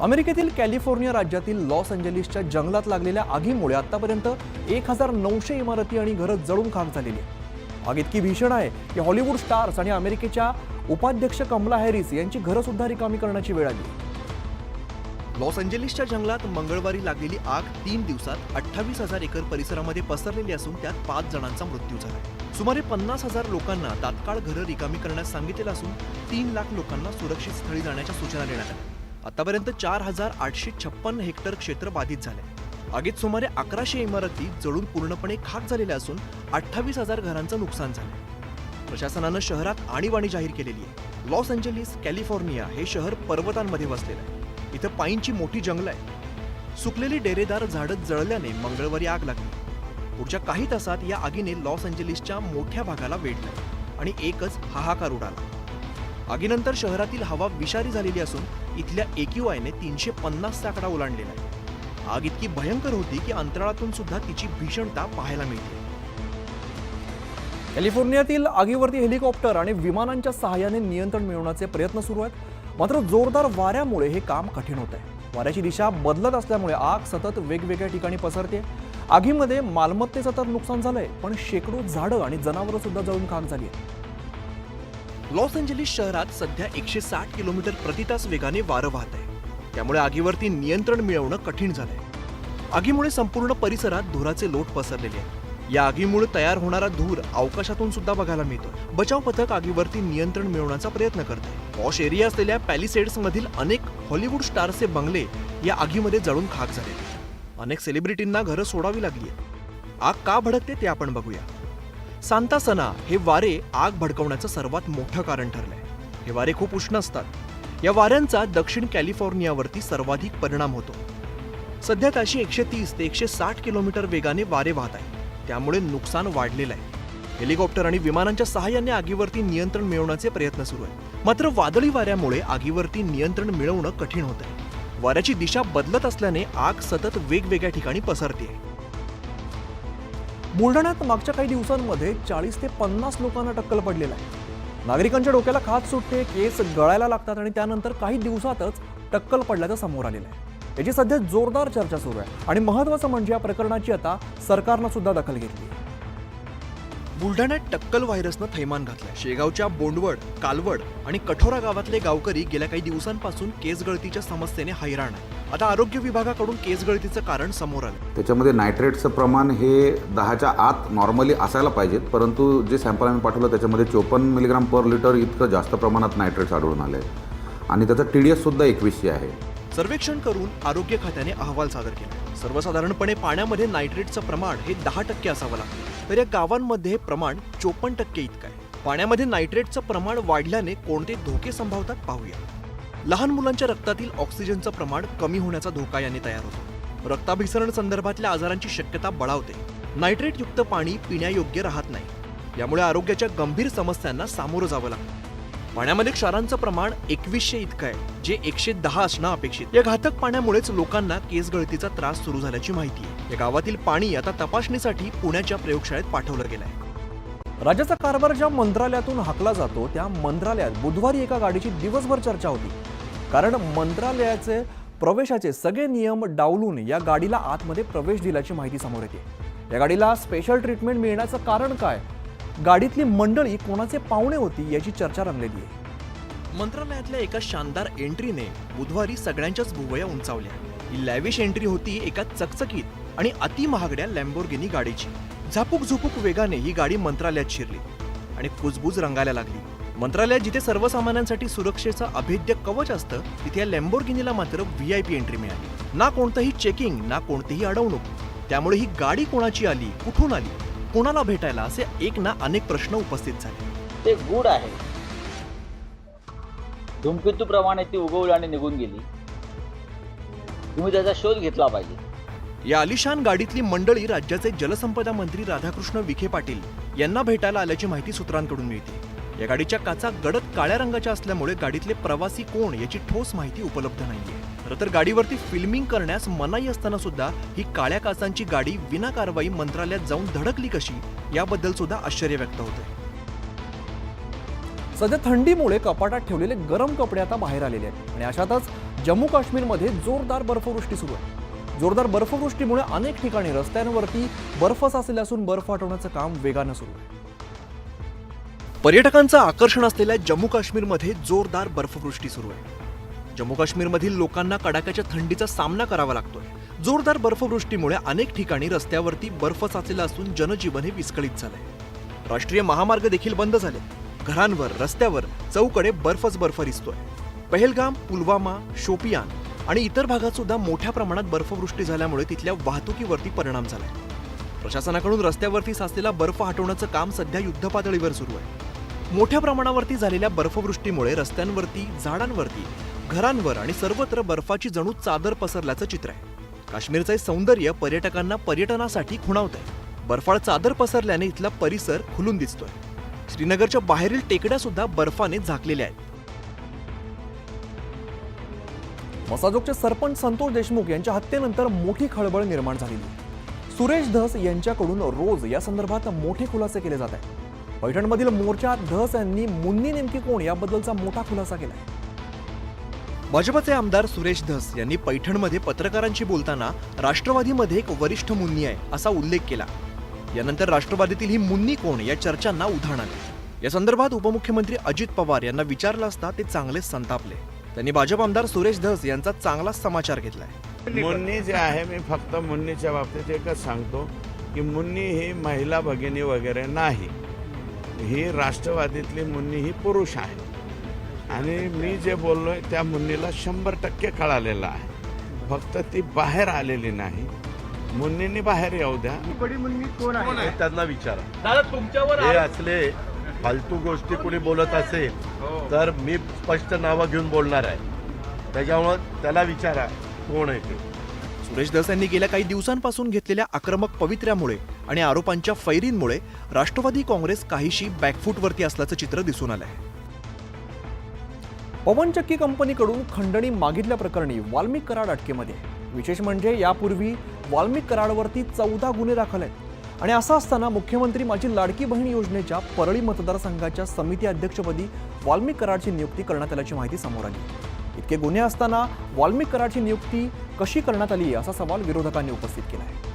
अमेरिकेतील कॅलिफोर्निया राज्यातील लॉस एंजेलिसच्या जंगलात लागलेल्या आगीमुळे आतापर्यंत 1900 इमारती आणि घरं जळून खाक झालेली आहे। आग इतकी भीषण आहे की हॉलिवूड स्टार्स आणि अमेरिकेच्या उपाध्यक्ष कमला हॅरिस यांची घरं सुद्धा रिकामी करण्याची वेळ आली। लॉस एंजेलिसच्या जंगलात मंगळवारी लागलेली आग 3 दिवसात 28,000 एकर परिसरामध्ये पसरलेली असून त्यात 5 जणांचा मृत्यू झाला। सुमारे 50,000 लोकांना तात्काळ घरं रिकामी करण्यास सांगितलेलं असून 3 लाख लोकांना सुरक्षित स्थळी जाण्याच्या सूचना देण्यात आल्या। आतापर्यंत 4,856 हेक्टर क्षेत्र बाधित झाले। आगीत सुमारे 1100 इमारती जळून पूर्णपणे खाक झालेल्या असून 28,000 घरांचं नुकसान झाले। प्रशासनानं शहरात आणीबाणी जाहीर केलेली आहे। लॉस एंजेलिस कॅलिफोर्निया हे शहर पर्वतांमध्ये वसलेलं आहे। इथं पाईनची मोठी जंगल आहे। सुकलेली डेरेदार झाडं जळल्याने मंगळवारी आग लागली। पुढच्या काही तासात या आगीने लॉस एंजेलिसच्या मोठ्या भागाला वेढलं आणि एकच हाहाकार उडाला। आगीनंतर शहरातील हवा विषारी झालेली असून इथल्या AQI ने 350 चा आकडा ओलांडलेला आहे। आग इतकी भयंकर होती की अंतराळातून सुद्धा तिची भीषणता पाहायला मिळते। कॅलिफोर्नियातील आगीवरती हेलिकॉप्टर आणि विमानांच्या सहाय्याने नियंत्रण मिळवण्याचे प्रयत्न सुरू आहेत। मात्र जोरदार वाऱ्यामुळे हे काम कठीण होत आहे। वाऱ्याची दिशा बदलत असल्यामुळे आग सतत वेगवेगळ्या ठिकाणी पसरते। आगीमध्ये मालमत्तेचं तर नुकसान झालंय, पण शेकडो झाडं आणि जनावरं सुद्धा जळून खाक झाली आहेत। लॉस एंजेलिस शहरात सध्या 160 किलोमीटर प्रति तास वेगाने वारं वाहत आहे। त्यामुळे आगीवरती नियंत्रण मिळवणं कठीण झालंय। आगीमुळे संपूर्ण परिसरात धुराचे लोट पसरलेले आहेत। या आगीमुळे तयार होणारा धूर अवकाशातून सुद्धा बघायला मिळतो। बचाव पथक आगीवरती नियंत्रण मिळवण्याचा प्रयत्न करते। पॉश एरिया असलेल्या पॅलिसेड्स मधील अनेक हॉलिवूड स्टारचे बंगले या आगीमध्ये जळून खाक झाले। अनेक सेलिब्रिटींना घरं सोडावी लागली आहेत। आग का भडकते ते आपण बघूया। सांता सना हे वारे आग भडकवण्याचं सर्वात मोठं कारण ठरलंय। हे वारे खूप उष्ण असतात। या वाऱ्यांचा दक्षिण कॅलिफोर्नियावरती सर्वाधिक परिणाम होतो। सध्या ताशी 130 ते 160 किलोमीटर वेगाने वारे वाहत आहेत। त्यामुळे नुकसान वाढलेलं आहे। हेलिकॉप्टर आणि विमानांच्या सहाय्याने आगीवरती नियंत्रण मिळवण्याचे प्रयत्न सुरू आहेत। मात्र वादळी वाऱ्यामुळे आगीवरती नियंत्रण मिळवणं कठीण होत आहे। वाऱ्याची दिशा बदलत असल्याने आग सतत वेगवेगळ्या ठिकाणी पसरते। बुलढाण्यात मागच्या काही दिवसांमध्ये 40 ते 50 लोकांना टक्कल पडलेला आहे। नागरिकांच्या डोक्याला खाज सुटते, केस गळायला लागतात आणि त्यानंतर काही दिवसातच टक्कल पडल्याचं समोर आलेलं आहे। याची सध्या जोरदार चर्चा सुरू आहे आणि महत्त्वाचं म्हणजे या प्रकरणाची आता सरकारनं सुद्धा दखल घेतली आहे। बुलढाण्यात टक्कल व्हायरसनं थैमान घातलंय। शेगावच्या बोंडवड, कालवड आणि कठोरा गावातले गावकरी गेल्या काही दिवसांपासून केस गळतीच्या समस्येने हैराण आहे। आता आरोग्य विभागाकडून केस गळतीचं कारण समोर आलं। त्याच्यामध्ये नायट्रेटचं प्रमाण हे 10च्या आत नॉर्मली असायला पाहिजेत, परंतु जे सॅम्पल आम्ही पाठवलं त्याच्यामध्ये 54 मिलीग्राम पर लिटर इतकं जास्त प्रमाणात नायट्रेट्स आढळून आले आणि त्याचा TDS सुद्धा 21 आहे। सर्वेक्षण करून आरोग्य खात्याने अहवाल सादर केला। सर्वसाधारणपणे पाण्यामध्ये नायट्रेटचं प्रमाण हे 10% असावं लागतं, तर या गावांमध्ये हे प्रमाण 54% इतकं आहे। पाण्यामध्ये नायट्रेटचं प्रमाण वाढल्याने कोणते धोके संभावतात पाहूया। लहान मुलांच्या रक्तातील ऑक्सिजनचं प्रमाण कमी होण्याचा धोका याने तयार होतो। रक्ताभिसरण संदर्भातल्या आजारांची शक्यता बळावते। नायट्रेटयुक्त पाणी पिण्यायोग्य राहत नाही, यामुळे आरोग्याच्या गंभीर समस्यांना सामोरं जावं लागतं। पाण्यामध्ये क्षारांचं प्रमाण 2100 इतकं आहे, जे 110 असणं अपेक्षित। या घातक पाण्यामुळेच लोकांना केस गळतीचा त्रास सुरू झाल्याची माहिती आहे। या गावातील पाणी आता तपासणीसाठी पुण्याच्या प्रयोगशाळेत पाठवलं गेलंय। राज्याचा कारभार ज्या मंत्रालयातून हाकला जातो त्या मंत्रालयात बुधवारी एका गाडीची दिवसभर चर्चा होती, कारण मंत्रालयाचे प्रवेशाचे सगळे नियम डावलून या गाडीला आतमध्ये प्रवेश दिल्याची माहिती समोर येते। या गाडीला स्पेशल ट्रीटमेंट मिळण्याचं कारण काय? गाडीतली मंडळी कोणाचे पाहुणे होती याची चर्चा रंगलेली आहे। मंत्रालयातल्या एका शानदार एंट्रीने बुधवारी सगळ्यांच्याच भुवया उंचावल्या। ही लॅविश एंट्री होती एका चकचकीत आणि अति महागड्या लॅम्बोर्गिनी गाडीची। झापूक झुपूक वेगाने ही गाडी मंत्रालयात शिरली आणि कुजबुज रंगायला लागली। मंत्रालयात जिथे सर्वसामान्यांसाठी सुरक्षेचं अभेद्य कवच असतं, तिथे या लॅम्बोर्गिनीला मात्र VIP एंट्री मिळाली। ना कोणतंही चेकिंग, ना कोणतीही अडवणूक। त्यामुळे ही गाडी कोणाची आली, कुठून आली, कोणाला भेटायला, असे एक ना अनेक प्रश्न उपस्थित झाले। ते गूढ आहे। धूमकेतूप्रमाणे ती उगवली आणि निघून गेली। तुम्ही त्याचा शोध घेतला पाहिजे। या आलिशान गाडीतली मंडळी राज्याचे जलसंपदा मंत्री राधाकृष्ण विखे पाटील यांना भेटायला आल्याची माहिती सूत्रांकडून मिळते। या गाडीच्या काचा गडद काळ्या रंगाच्या असल्यामुळे गाडीतले प्रवासी कोण याची ठोस माहिती उपलब्ध नाहीये। खरं तर गाडीवरती फिल्मिंग करण्यास मनाई असताना सुद्धा ही काळ्या काचांची गाडी विना कारवाई मंत्रालयात जाऊन धडकली कशी, याबद्दल सुद्धा आश्चर्य व्यक्त होतंय। सध्या थंडीमुळे कपाटात ठेवलेले गरम कपडे आता बाहेर आलेले आहेत आणि अशातच जम्मू काश्मीरमध्ये जोरदार बर्फवृष्टी सुरू आहे. जोरदार बर्फवृष्टीमुळे अनेक ठिकाणी रस्त्यांवरती बर्फ साचले असून बर्फ हटवण्याचं काम वेगानं सुरू आहे. पर्यटकांचं आकर्षण असलेल्या जम्मू काश्मीरमध्ये जोरदार बर्फवृष्टी सुरू आहे. जम्मू काश्मीरमधील लोकांना कडाक्याच्या थंडीचा सामना करावा लागतोय. जोरदार बर्फवृष्टीमुळे अनेक ठिकाणी रस्त्यावरती बर्फ साचलेला असून जनजीवन हे विस्कळीत झालंय. राष्ट्रीय महामार्ग देखील बंद झाले. घरांवर, रस्त्यावर चौकडे बर्फच बर्फ दिसतोय. पहलगाम, पुलवामा, शोपियान आणि इतर भागात सुद्धा मोठ्या प्रमाणात बर्फवृष्टी झाल्यामुळे तिथल्या वाहतुकीवरती परिणाम झालाय. प्रशासनाकडून रस्त्यावरती साचलेला बर्फ हटवण्याचं काम सध्या युद्धपातळीवर सुरू आहे. मोठ्या प्रमाणावरती झालेल्या बर्फवृष्टीमुळे रस्त्यांवरती, झाडांवरती, घरांवर आणि सर्वत्र बर्फाची जणू चादर पसरल्याचं चित्र आहे. काश्मीरचे सौंदर्य पर्यटकांना पर्यटनासाठी खुणावतंय. बर्फाळ चादर पसरल्याने इथला परिसर खुलून दिसतोय. श्रीनगरच्या बाहेरील टेकड्या सुद्धा बर्फाने झाकलेल्या आहेत. मसाजोगचे सरपंच संतोष देशमुख यांच्या हत्येनंतर मोठी खळबळ निर्माण झालेली आहे. सुरेश धस यांच्याकडून रोज या संदर्भात मोठे खुलासे केले जात आहेत. पैठणमधील मोर्चात धस यांनी मुन्नी नेमकी कोण याबद्दलचा मोठा खुलासा केलाय. भाजपचे आमदार सुरेश धस यांनी पैठणमध्ये पत्रकारांशी बोलताना राष्ट्रवादीमध्ये एक वरिष्ठ मुन्नी आहे असा उल्लेख केला. यानंतर राष्ट्रवादीतील ही मुन्नी कोण या चर्चांना उधाण आले. या संदर्भात उपमुख्यमंत्री अजित पवार यांना विचारलं असता ते चांगलेच संतापले. त्यांनी भाजप आमदार सुरेश धस यांचा चांगलाच समाचार घेतलाय. मुन्नी जे आहे, मी फक्त मुन्नीच्या बाबतीत एकच सांगतो की मुन्नी ही महिला भगिनी वगैरे नाही. ही राष्ट्रवादीतली मुन्नी ही पुरुष आहे आणि मी जे बोललोय त्या मुन्नीला 100% कळालेलं आहे. फक्त ती बाहेर आलेली नाही. मुन्नींनी बाहेर येऊ द्या. बडी मुन्नी कोण आहे त्यांना विचारा. हे असले फालतू गोष्टी कोणी बोलत असेल तर मी स्पष्ट नावं घेऊन बोलणार आहे. त्याच्यामुळं त्याला विचारा कोण आहे ते. सुरेश धस यांनी गेल्या काही दिवसांपासून घेतलेल्या आक्रमक पवित्र्यामुळे आणि आरोपांच्या फैरींमुळे राष्ट्रवादी काँग्रेस काहीशी बॅकफूटवरती असल्याचं चित्र दिसून आलंय. पवनचक्की कंपनीकडून खंडणी मागितल्याप्रकरणी वाल्मिक कराड अटकेमध्ये. विशेष म्हणजे यापूर्वी वाल्मिक कराडवरती 14 गुन्हे दाखल आहेत आणि असं असताना मुख्यमंत्री माझी लाडकी बहीण योजनेच्या परळी मतदारसंघाच्या समिती अध्यक्षपदी वाल्मिक कराडची नियुक्ती करण्यात आल्याची माहिती समोर आली. इतके गुन्हे असताना वाल्मिक कराडची नियुक्ती कशी करण्यात आली असा सवाल विरोधकांनी उपस्थित केला आहे.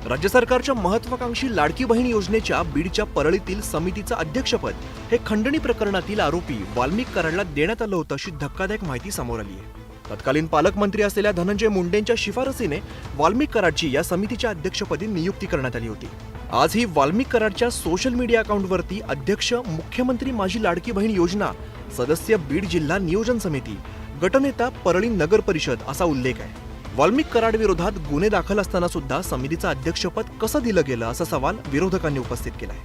राज्य सरकारच्या महत्वाकांक्षी लाडकी बहीण योजनेच्या बीडच्या परळीतील समितीचं अध्यक्षपद हे खंडणी प्रकरणातील आरोपी वाल्मिक कराडला देण्यात आलं होतं अशी धक्कादायक माहिती समोर आली आहे. तत्कालीन पालकमंत्री असलेल्या धनंजय मुंडेंच्या शिफारसीने वाल्मिक कराडची या समितीच्या अध्यक्षपदी नियुक्ती करण्यात आली होती. आज ही वाल्मिक कराडच्या सोशल मीडिया अकाउंटवरती अध्यक्ष, मुख्यमंत्री माझी लाडकी बहीण योजना, सदस्य बीड जिल्हा नियोजन समिती, गटनेता परळी नगर परिषद असा उल्लेख आहे. वाल्मिक कराड विरोधात गुन्हे दाखल असताना सुद्धा समितीचं अध्यक्षपद कसं दिलं गेलं असा सवाल विरोधकांनी उपस्थित केलाय.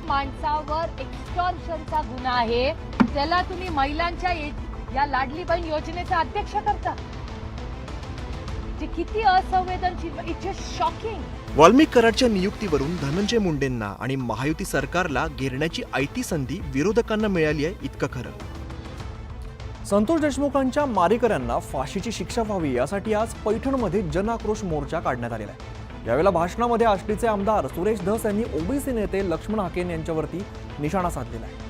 माणसावर एक्स्टॉर्शनचा गुन्हा आहे, त्याला तुम्ही महिलांच्या या लाडली बहीण योजनेचा अध्यक्ष करता. जे किती असंवेदनशील, इट्स शॉकिंग. वाल्मिक कराडच्या नियुक्तीवरून धनंजय मुंडेंना आणि महायुती सरकारला घेरण्याची आयती संधी विरोधकांना मिळाली आहे इतकं खरं. संतोष देशमुखांच्या मारेकऱ्यांना फाशीची शिक्षा व्हावी यासाठी आज पैठणमध्ये जनआक्रोश मोर्चा काढण्यात आलेला आहे. यावेळेला भाषणामध्ये आष्टीचे आमदार सुरेश धस यांनी ओबीसी नेते लक्ष्मण हाकेन यांच्यावरती निशाणा साधलेला आहे.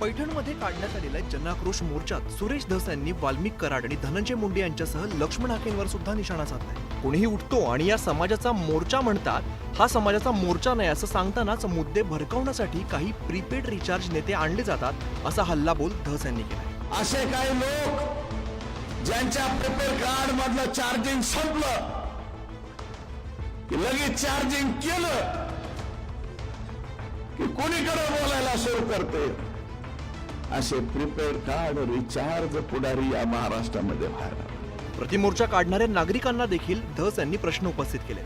पैठणमध्ये काढण्यात आलेल्या जनआक्रोश मोर्चात सुरेश धस यांनी वाल्मिक कराड आणि धनंजय मुंडे यांच्यासह लक्ष्मण हाकेंवर सुद्धा निशाणा साधलाय. कोणीही उठतो आणि या समाजाचा मोर्चा म्हणतात. हा समाजाचा मोर्चा नाही असं सांगतानाच मुद्दे भडकावण्यासाठी काही प्रीपेड रिचार्ज नेते आणले जातात असा हल्लाबोल धस यांनी केला. असे काही लोक ज्यांच्या प्रीपेड कार्ड मधलं चार्जिंग संपलं की लगेच चार्जिंग केलं की कोणीकडे बोलायला सुरू करते. असे प्रीपेड कार्ड रिचार्ज पुढारी या महाराष्ट्रामध्ये बाहेर. प्रतिमोर्चा काढणाऱ्या नागरिकांना देखील धस यांनी प्रश्न उपस्थित केले.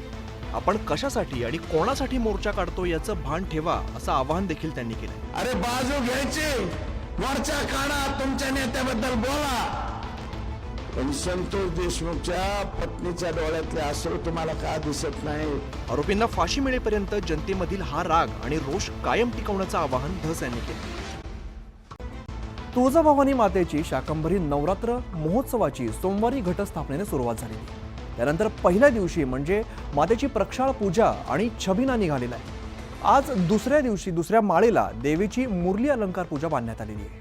आपण कशासाठी आणि कोणासाठी मोर्चा काढतो याचं भान ठेवा असं आवाहन देखील त्यांनी केलं. अरे बाजू घ्यायची, मोर्चा काढा, तुमच्या नेत्याबद्दल बोला, पण संतोष देशमुखच्या पत्नीच्या डोळ्यातले अश्रू तुम्हाला का दिसत नाही? आरोपींना फाशी मिळेपर्यंत जनतेमधील हा राग आणि रोष कायम टिकवण्याचं आवाहन धस यांनी केलं. तुळजाभवानी मातेची शाकंभरी नवरात्र महोत्सवाची सोमवारी घटस्थापनेने सुरुवात झाली. त्यानंतर पहिल्या दिवशी म्हणजे मातेची प्रक्षाळ पूजा आणि छबिना निघालेला आहे. आज दुसऱ्या दिवशी दुसऱ्या माळेला देवीची मुरली अलंकार पूजा बांधण्यात आलेली आहे.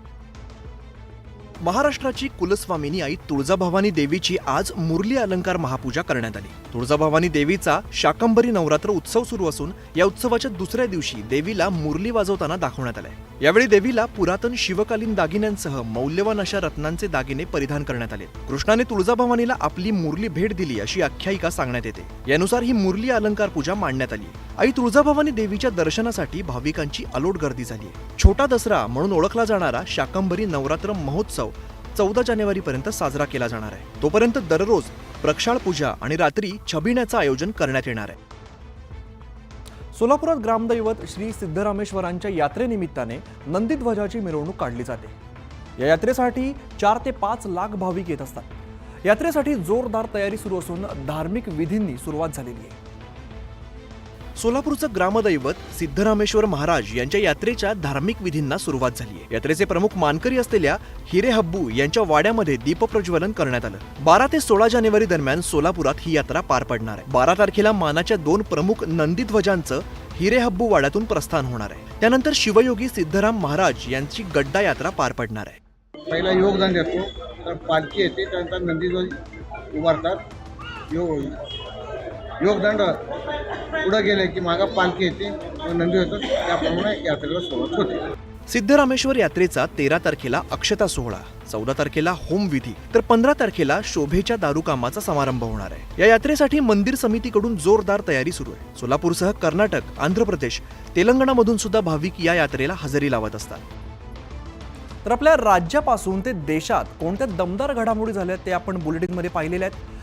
महाराष्ट्राची कुलस्वामिनी आई तुळजाभवानी देवीची आज मुरली अलंकार महापूजा करण्यात आली. तुळजाभवानी देवीचा शाकंभरी नवरात्र उत्सव सुरू असून या उत्सवाच्या दुसऱ्या दिवशी देवीला मुरली वाजवताना दाखवण्यात आलंय. यावेळी देवीला पुरातन शिवकालीन दागिन्यांसह मौल्यवान अशा रत्नांचे दागिने परिधान करण्यात आले. कृष्णाने तुळजाभवानीला आपली मुरली भेट दिली अशी आख्यायिका सांगण्यात येते. यानुसार ही मुरली अलंकार पूजा मांडण्यात आली. आई तुळजाभवानी देवीच्या दर्शनासाठी भाविकांची अलोट गर्दी झाली आहे. छोटा दसरा म्हणून ओळखला जाणारा शाकंभरी नवरात्र महोत्सव 14 जानेवारीपर्यंत साजरा केला जाणार आहे. तोपर्यंत दररोज प्रक्षाळ पूजा आणि रात्री छबिण्याचं आयोजन करण्यात येणार आहे. सोलापुरात ग्रामदैवत श्री सिद्धरामेश्वरांच्या यात्रेनिमित्ताने नंदीध्वजाची मिरवणूक काढली जाते. या यात्रेसाठी 4 ते 5 लाख भाविक येत असतात. यात्रेसाठी जोरदार तयारी सुरू असून धार्मिक विधींनी सुरुवात झालेली आहे. सोलापूरचं ग्रामदैवत सिद्धरामेश्वर महाराज यांच्या यात्रेच्या धार्मिक विधींना सुरुवात झाली आहे. यात्रेचे प्रमुख मानकरी असलेल्या हिरेहब्बू यांच्या वाड्यामध्ये दीपप्रज्वलन करण्यात आलं. 12 ते 16 जानेवारी दरम्यान सोलापुरात ही यात्रा पार पडणार आहे. 12 तारखेला मानाच्या 2 प्रमुख नंदीध्वजांचं हिरेहब्बू वाड्यातून प्रस्थान होणार आहे. त्यानंतर शिवयोगी सिद्धराम महाराज यांची गड्डा यात्रा पार पडणार आहे. पहिला योगदान देतो, तर पालखी येते, त्यानंतर नंदीध्वज उभारतात. योगदंड पुढे गेले की मागं पालखी येते, नंदी होतात. त्याप्रमाणे यात्रेला सुरुवात होते. सिद्धरामेश्वर यात्रेचा 13 तारखेला अक्षता सोहळा, 14 तारखेला होमविधी तर 15 तारखेला शोभेच्या दारूकामाचा समारंभ होणार आहे. या यात्रेसाठी मंदिर समितीकडून जोरदार तयारी सुरू आहे. सोलापूरसह कर्नाटक, आंध्र प्रदेश, तेलंगणामधून सुद्धा भाविक या यात्रेला हजेरी लावत असतात. तर आपल्या राज्यापासून ते देशात कोणत्या दमदार घडामोडी झाल्या ते आपण बुलेटिनमध्ये पाहिलेल्या आहेत.